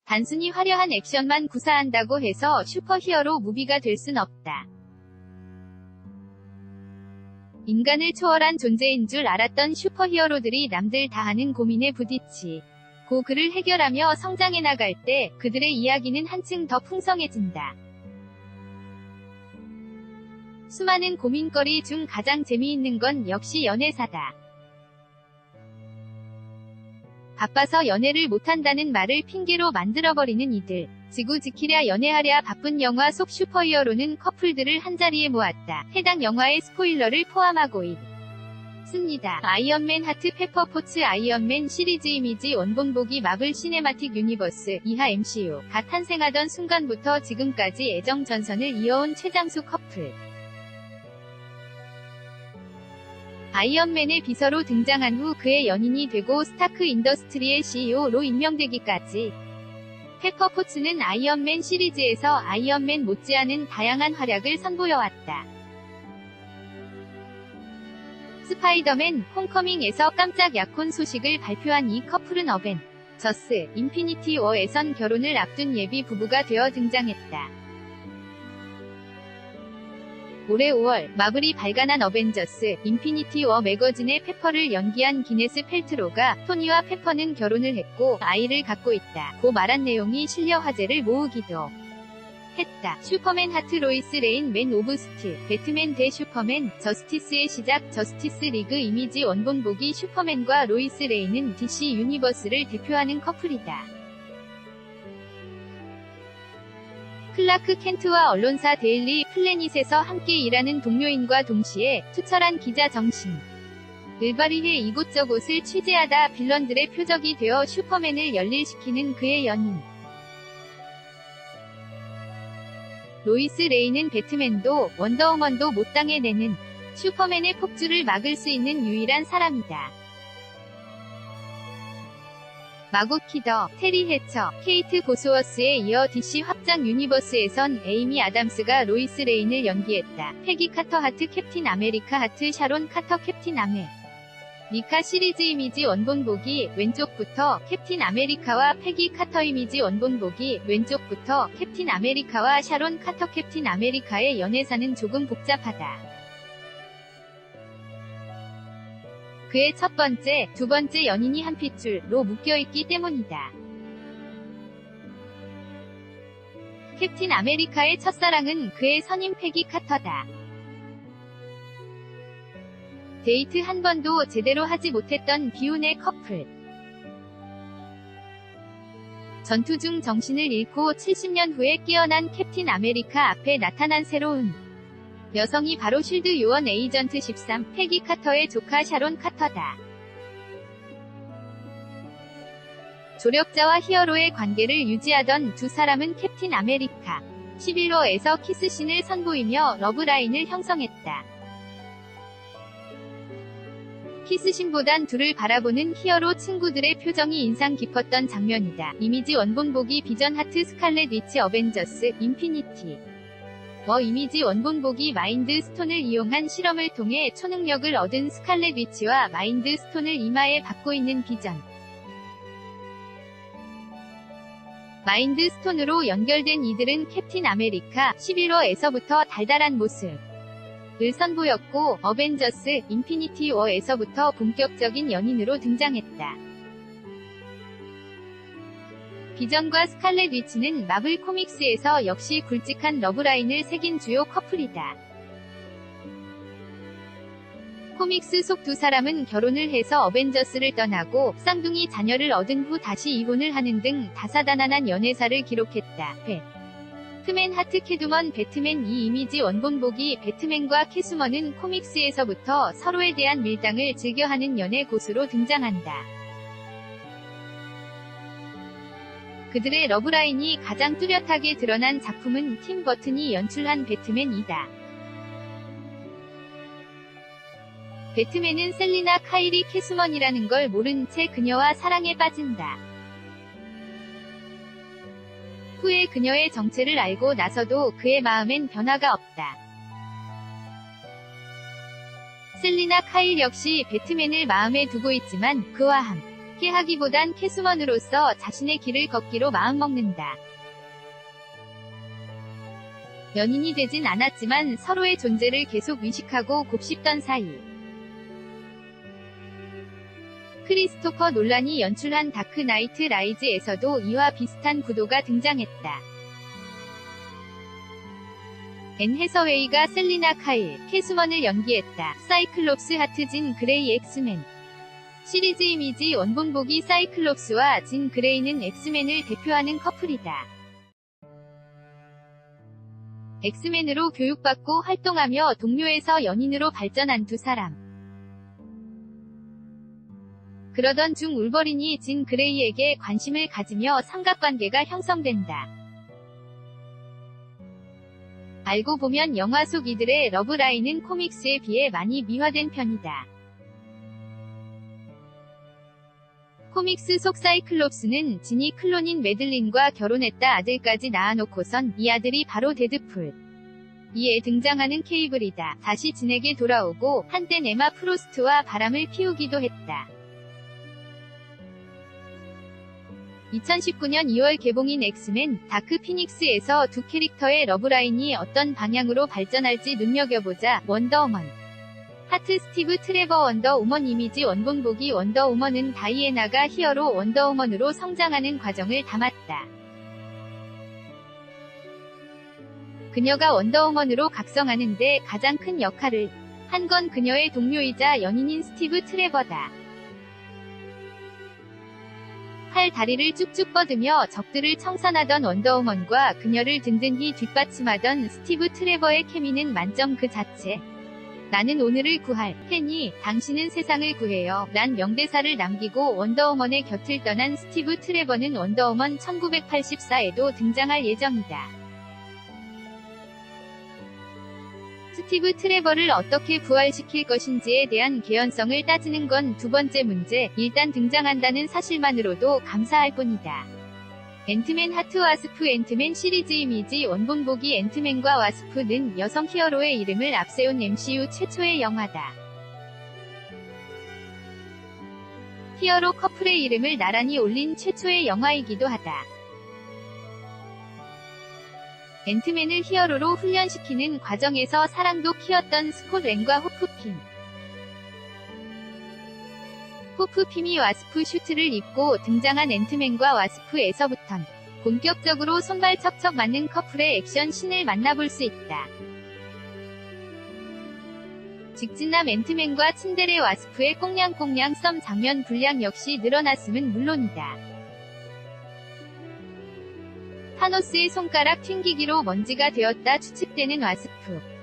단순히 화려한 액션만 구사한다고 해서 슈퍼히어로 무비가 될 순 없다. 인간을 초월한 존재인 줄 알았던 슈퍼히어로들이 남들 다 하는 고민에 부딪히고 그를 해결하며 성장해 나갈 때 그들의 이야기는 한층 더 풍성해진다. 수많은 고민거리 중 가장 재미있는 건 역시 연애사다. 바빠서 연애를 못한다는 말을 핑계로 만들어버리는 이들. 지구 지키랴 연애하랴 바쁜 영화 속 슈퍼히어로는 커플들을 한자리에 모았다. 해당 영화의 스포일러를 포함하고 있습니다. 아이언맨 하트 페퍼포츠 아이언맨 시리즈 이미지 원본보기 마블 시네마틱 유니버스 이하 MCU가 탄생하던 순간부터 지금까지 애정 전선을 이어온 최장수 커플. 아이언맨의 비서로 등장한 후 그의 연인이 되고 스타크 인더스트리의 CEO로 임명되기까지 페퍼포츠는 아이언맨 시리즈에서 아이언맨 못지않은 다양한 활약을 선보여왔다. 스파이더맨 홈커밍에서 깜짝 약혼 소식을 발표한 이 커플은 어벤져스 인피니티 워에선 결혼을 앞둔 예비 부부가 되어 등장했다. 올해 5월 마블이 발간한 어벤져스 인피니티 워 매거진의 페퍼를 연기한 기네스 펠트로가 토니와 페퍼는 결혼을 했고 아이를 갖고 있다 고 말한 내용이 실려 화제를 모으기도 했다. 슈퍼맨 하트 로이스 레인 맨 오브 스틸 배트맨 대 슈퍼맨 저스티스의 시작 저스티스 리그 이미지 원본보기 슈퍼맨과 로이스 레인은 DC 유니버스를 대표하는 커플이다. 클라크 켄트와 언론사 데일리 플래닛에서 함께 일하는 동료인과 동시에 투철한 기자 정신. 을 발휘해 이곳저곳을 취재하다 빌런들의 표적이 되어 슈퍼맨을 열일시키는 그의 연인. 로이스 레인은 배트맨도 원더우먼도 못 당해내는 슈퍼맨의 폭주를 막을 수 있는 유일한 사람이다. 마고 키더, 테리 해처, 케이트 고스워스에 이어 DC 확장 유니버스에선 에이미 아담스가 로이스 레인을 연기했다. 패기 카터 하트 캡틴 아메리카 하트 샤론 카터 캡틴 아메리카 시리즈 이미지 원본보기 왼쪽부터 캡틴 아메리카와 패기 카터 이미지 원본보기 왼쪽부터 캡틴 아메리카와 샤론 카터 캡틴 아메리카의 연애사는 조금 복잡하다. 그의 첫 번째, 두 번째 연인이 한 핏줄로 묶여있기 때문이다. 캡틴 아메리카의 첫사랑은 그의 선임 패기 카터다. 데이트 한 번도 제대로 하지 못했던 비운의 커플. 전투 중 정신을 잃고 70년 후에 깨어난 캡틴 아메리카 앞에 나타난 새로운 여성이 바로 쉴드 요원 에이전트 13, 패기 카터의 조카 샤론 카터다. 조력자와 히어로의 관계를 유지하던 두 사람은 캡틴 아메리카 11호에서 키스신을 선보이며 러브라인을 형성했다. 키스신보단 둘을 바라보는 히어로 친구들의 표정이 인상 깊었던 장면이다. 이미지 원본보기 비전 하트 스칼렛 위치 어벤져스 인피니티 워 이미지 원본보기 마인드 스톤을 이용한 실험을 통해 초능력을 얻은 스칼렛 위치와 마인드 스톤을 이마에 받고 있는 비전. 마인드 스톤으로 연결된 이들은 캡틴 아메리카 11호에서부터 달달한 모습을 선보였고 어벤져스 인피니티 워에서부터 본격적인 연인으로 등장했다. 비전과 스칼렛 위치는 마블 코믹스에서 역시 굵직한 러브라인을 새긴 주요 커플이다. 코믹스 속 두 사람은 결혼을 해서 어벤져스를 떠나고 쌍둥이 자녀를 얻은 후 다시 이혼을 하는 등 다사다난한 연애사를 기록했다. 배트맨 하트 캐두먼 배트맨 이 이미지 원본보기 배트맨과 캐수먼은 코믹스에서부터 서로에 대한 밀당을 즐겨하는 연애 고수로 등장한다. 그들의 러브라인이 가장 뚜렷하게 드러난 작품은 팀 버튼이 연출한 배트맨이다. 배트맨은 셀리나 카일이 캐수먼이라는 걸 모른 채 그녀와 사랑에 빠진다. 후에 그녀의 정체를 알고 나서도 그의 마음엔 변화가 없다. 셀리나 카일 역시 배트맨을 마음에 두고 있지만 그와 그렇게 하기보단 캐수먼으로서 자신의 길을 걷기로 마음먹는다. 연인이 되진 않았지만 서로의 존재를 계속 의식하고 곱씹던 사이. 크리스토퍼 놀란이 연출한 다크 나이트 라이즈에서도 이와 비슷한 구도가 등장했다. 앤 해서웨이가 셀리나 카일, 캐수먼을 연기했다. 사이클롭스 하트 진 그레이 엑스맨. 시리즈 이미지 원본보기 사이클롭스와 진 그레이는 엑스맨을 대표하는 커플이다. 엑스맨으로 교육받고 활동하며 동료에서 연인으로 발전한 두 사람. 그러던 중 울버린이 진 그레이에게 관심을 가지며 삼각관계가 형성된다. 알고 보면 영화 속 이들의 러브라인은 코믹스에 비해 많이 미화된 편이다. 코믹스 속 사이클롭스는 진이 클론인 매들린과 결혼했다 아들까지 낳아놓고선 이 아들이 바로 데드풀. 이에 등장하는 케이블이다. 다시 진에게 돌아오고 한때 에마 프로스트와 바람을 피우기도 했다. 2019년 2월 개봉인 엑스맨 다크 피닉스에서 두 캐릭터의 러브라인이 어떤 방향으로 발전할지 눈여겨보자. 원더우먼 하트 스티브 트레버 원더우먼 이미지 원본보기 원더우먼은 다이애나가 히어로 원더우먼으로 성장하는 과정을 담았다. 그녀가 원더우먼으로 각성하는데 가장 큰 역할을 한 건 그녀의 동료이자 연인인 스티브 트레버다. 팔 다리를 쭉쭉 뻗으며 적들을 청산하던 원더우먼과 그녀를 든든히 뒷받침하던 스티브 트레버의 케미는 만점 그 자체. 나는 오늘을 구할 테니 당신은 세상을 구해요 란 명대사를 남기고 원더우먼의 곁을 떠난 스티브 트레버는 원더우먼 1984에도 등장할 예정이다. 스티브 트레버를 어떻게 부활시킬 것인지에 대한 개연성을 따지는 건 두 번째 문제, 일단 등장한다는 사실만으로도 감사할 뿐이다. 앤트맨 하트 와스프 앤트맨 시리즈 이미지 원본보기 앤트맨과 와스프는 여성 히어로의 이름을 앞세운 MCU 최초의 영화다. 히어로 커플의 이름을 나란히 올린 최초의 영화이기도 하다. 앤트맨을 히어로로 훈련시키는 과정에서 사랑도 키웠던 스콧 랭과 호프핌. 호프핌이 와스프 슈트를 입고 등장한 앤트맨과 와스프에서부턴 본격적으로 손발 척척 맞는 커플의 액션 씬을 만나볼 수 있다. 직진남 앤트맨과 츤데레 와스프의 꽁냥꽁냥 썸 장면 분량 역시 늘어났음은 물론이다. 타노스의 손가락 튕기기로 먼지가 되었다 추측되는 와스프.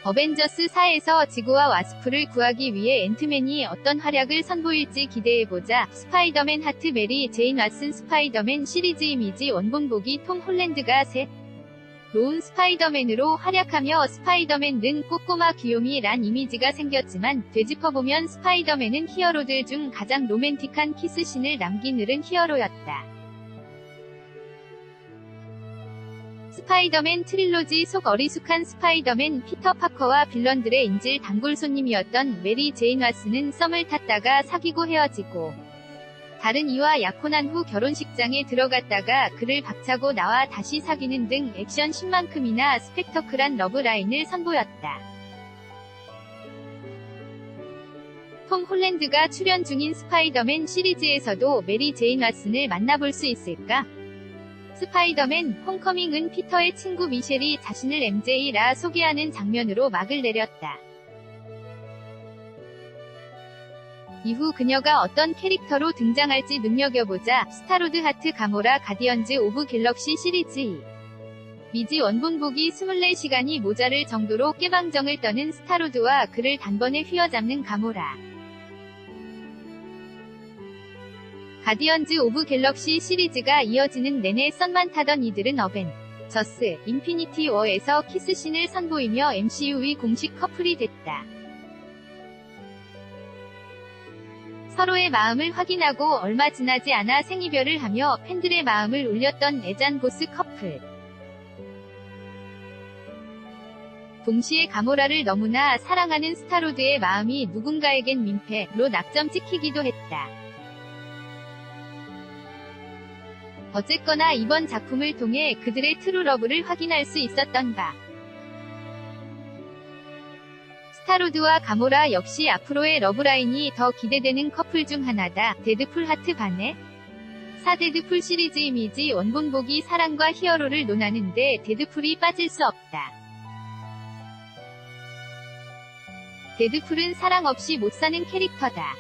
어벤져스 4에서 지구와 와스프를 구하기 위해 앤트맨이 어떤 활약을 선보일지 기대해보자. 스파이더맨 하트 메리 제인 왓슨 스파이더맨 시리즈 이미지 원본보기 톰 홀랜드가 새로운 스파이더맨으로 활약하며 스파이더맨은 꼬꼬마 귀요미란 이미지가 생겼지만 되짚어보면 스파이더맨은 히어로들 중 가장 로맨틱한 키스신을 남긴 으른 히어로였다. 스파이더맨 트릴로지 속 어리숙한 스파이더맨 피터 파커와 빌런들의 인질 단골 손님이었던 메리 제인 왓슨은 썸을 탔다가 사귀고 헤어지고 다른 이와 약혼한 후 결혼식장에 들어갔다가 그를 박차고 나와 다시 사귀는 등 액션 씬만큼이나 스펙터클한 러브라인을 선보였다. 톰 홀랜드가 출연 중인 스파이더맨 시리즈에서도 메리 제인 왓슨을 만나볼 수 있을까? 스파이더맨 홈커밍은 피터의 친구 미셸이 자신을 MJ라 소개하는 장면으로 막을 내렸다. 이후 그녀가 어떤 캐릭터로 등장할지 눈여겨보자. 스타로드 하트 가모라 가디언즈 오브 갤럭시 시리즈 2. 미지 원본보기 24시간이 모자랄 정도로 깨방정을 떠는 스타로드와 그를 단번에 휘어잡는 가모라. 가디언즈 오브 갤럭시 시리즈가 이어지는 내내 썬만 타던 이들은 어벤져스 인피니티 워에서 키스신을 선보이며 MCU의 공식 커플이 됐다. 서로의 마음을 확인하고 얼마 지나지 않아 생이별을 하며 팬들의 마음을 울렸던 애잔 보스 커플. 동시에 가모라를 너무나 사랑하는 스타로드의 마음이 누군가에겐 민폐로 낙점 찍히기도 했다. 어쨌거나 이번 작품을 통해 그들의 트루러브를 확인할 수 있었던 바, 스타로드와 가모라 역시 앞으로의 러브라인이 더 기대되는 커플 중 하나다. 데드풀 하트 반해 4데드풀 시리즈 이미지 원본보기 사랑과 히어로를 논하는데 데드풀이 빠질 수 없다. 데드풀은 사랑 없이 못 사는 캐릭터다.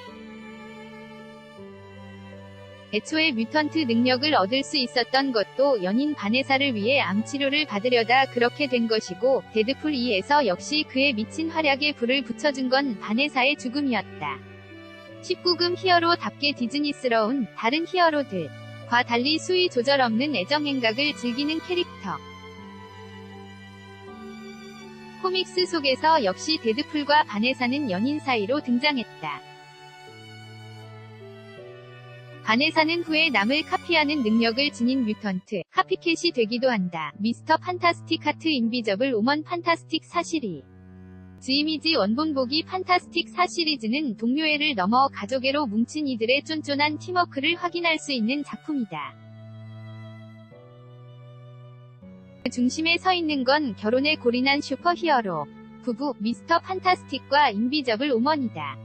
애초에 뮤턴트 능력을 얻을 수 있었던 것도 연인 바네사를 위해 암치료를 받으려다 그렇게 된 것이고, 데드풀 2에서 역시 그의 미친 활약에 불을 붙여준 건 바네사의 죽음이었다. 19금 히어로답게 디즈니스러운 다른 히어로들과 달리 수위 조절 없는 애정 행각을 즐기는 캐릭터. 코믹스 속에서 역시 데드풀과 바네사는 연인 사이로 등장했다. 바네사는 후에 남을 카피하는 능력을 지닌 뮤턴트, 카피캣이 되기도 한다. 미스터 판타스틱 하트 인비저블 오먼 판타스틱 4 시리즈 이미지 원본보기 판타스틱 4 시리즈는 동료애를 넘어 가족애로 뭉친 이들의 쫀쫀한 팀워크를 확인할 수 있는 작품이다. 그 중심에 서 있는 건 결혼에 골인한 슈퍼히어로 부부 미스터 판타스틱과 인비저블 오먼이다.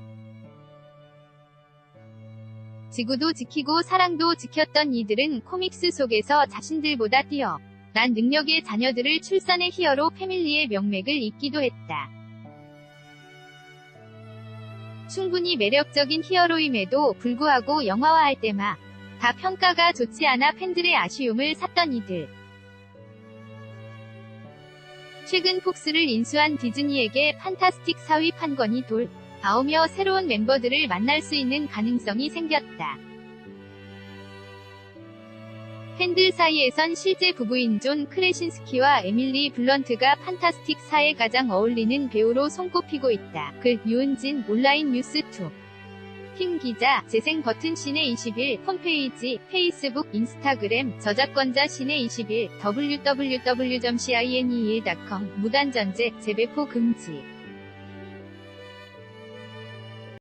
지구도 지키고 사랑도 지켰던 이들은 코믹스 속에서 자신들보다 뛰어난 능력의 자녀들을 출산의 히어로 패밀리의 명맥을 잇기도 했다. 충분히 매력적인 히어로임에도 불구하고 영화화할 때마다 평가가 좋지 않아 팬들의 아쉬움을 샀던 이들. 최근 폭스를 인수한 디즈니에게 판타스틱 4위 판권이 돌아오며 새로운 멤버들을 만날 수 있는 가능성이 생겼다. 팬들 사이에선 실제 부부인 존 크레신스키와 에밀리 블런트가 판타스틱 4에 가장 어울리는 배우로 손꼽히고 있다. 글 유은진 온라인 뉴스2 팀 기자 재생 버튼 시내 21 홈페이지 페이스북 인스타그램 저작권자 시내 21 www.cine1.com 무단전제 재배포 금지